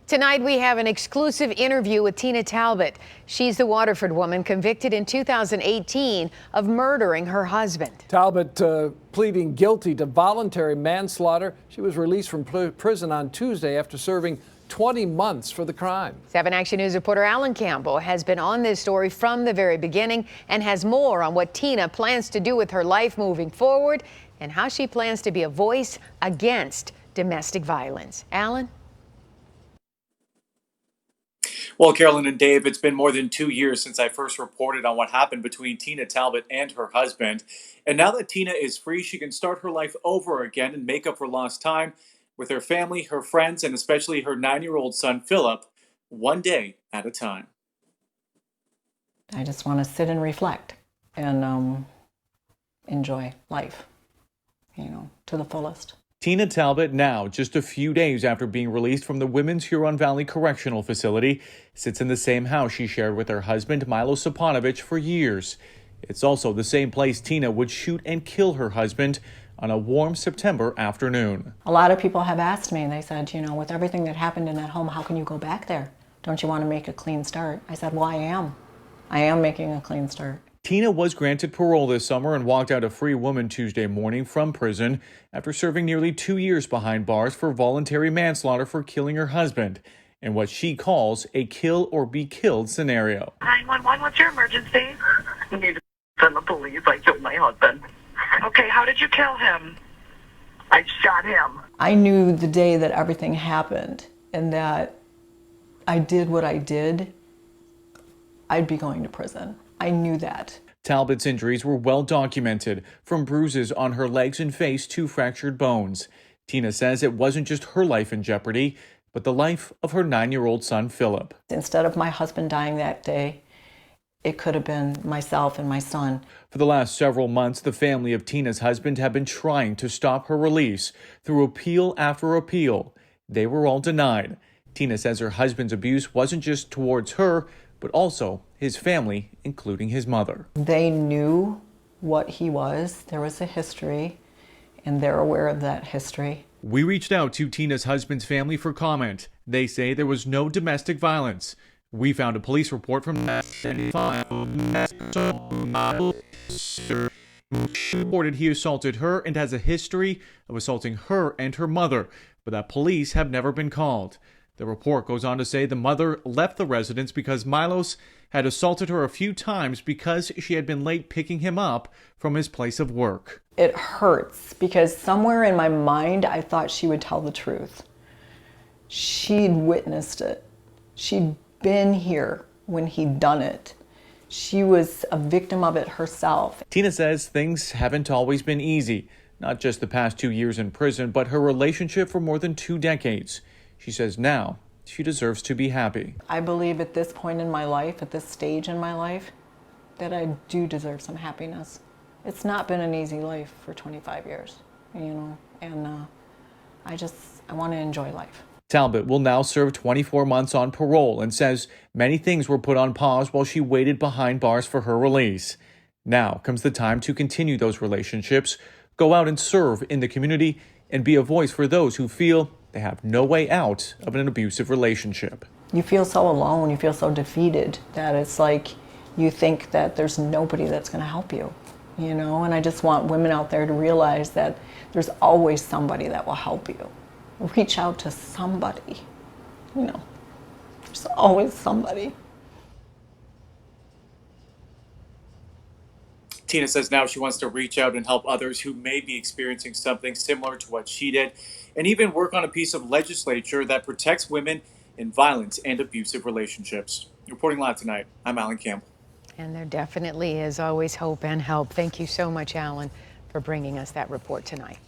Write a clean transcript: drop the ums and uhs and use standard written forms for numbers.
Tonight, we have an exclusive interview with Tina Talbot. She's the Waterford woman convicted in 2018 of murdering her husband. Talbot pleading guilty to voluntary manslaughter. She was released from prison on Tuesday after serving 20 months for the crime. 7 Action News reporter Alan Campbell has been on this story from the very beginning and has more on what Tina plans to do with her life moving forward and how she plans to be a voice against domestic violence. Alan? Well, Carolyn and Dave, it's been more than 2 years since I first reported on what happened between Tina Talbot and her husband. And now that Tina is free, she can start her life over again and make up for lost time with her family, her friends, and especially her 9-year-old son, Philip, one day at a time. I just want to sit and reflect and enjoy life, to the fullest. Tina Talbot now, just a few days after being released from the Women's Huron Valley Correctional Facility, sits in the same house she shared with her husband, Milo Saponovich, for years. It's also the same place Tina would shoot and kill her husband on a warm September afternoon. A lot of people have asked me, they said, with everything that happened in that home, how can you go back there? Don't you want to make a clean start? I said, well, I am. I am making a clean start. Tina was granted parole this summer and walked out a free woman Tuesday morning from prison after serving nearly 2 years behind bars for voluntary manslaughter for killing her husband in what she calls a kill or be killed scenario. 911, what's your emergency? I need to send the police. I killed my husband. Okay, how did you kill him? I shot him. I knew the day that everything happened and that I did what I did, I'd be going to prison. I knew that. Talbot's injuries were well documented, from bruises on her legs and face to fractured bones. Tina says it wasn't just her life in jeopardy, but the life of her 9-year-old son, Philip. Instead of my husband dying that day, it could have been myself and my son. For the last several months, the family of Tina's husband have been trying to stop her release through appeal after appeal. They were all denied. Tina says her husband's abuse wasn't just towards her, but also his family, including his mother. They knew what he was. There was a history, and they're aware of that history. We reached out to Tina's husband's family for comment. They say there was no domestic violence. We found a police report from reported he assaulted her and has a history of assaulting her and her mother, but that police have never been called. The report goes on to say the mother left the residence because Milos had assaulted her a few times because she had been late picking him up from his place of work. It hurts because somewhere in my mind I thought she would tell the truth. She'd witnessed it. She'd been here when he'd done it. She was a victim of it herself. Tina says things haven't always been easy, not just the past 2 years in prison, but her relationship for more than 2 decades. She says now she deserves to be happy. I believe at this point in my life, at this stage in my life, that I do deserve some happiness. It's not been an easy life for 25 years, and I want to enjoy life. Talbot will now serve 24 months on parole and says many things were put on pause while she waited behind bars for her release. Now comes the time to continue those relationships, go out and serve in the community, and be a voice for those who feel they have no way out of an abusive relationship. You feel so alone, you feel so defeated that it's like you think that there's nobody that's going to help you, and I just want women out there to realize that there's always somebody that will help you. Reach out to somebody, there's always somebody. Tina says now she wants to reach out and help others who may be experiencing something similar to what she did, and even work on a piece of legislature that protects women in violence and abusive relationships. Reporting live tonight, I'm Alan Campbell. And there definitely is always hope and help. Thank you so much, Alan, for bringing us that report tonight.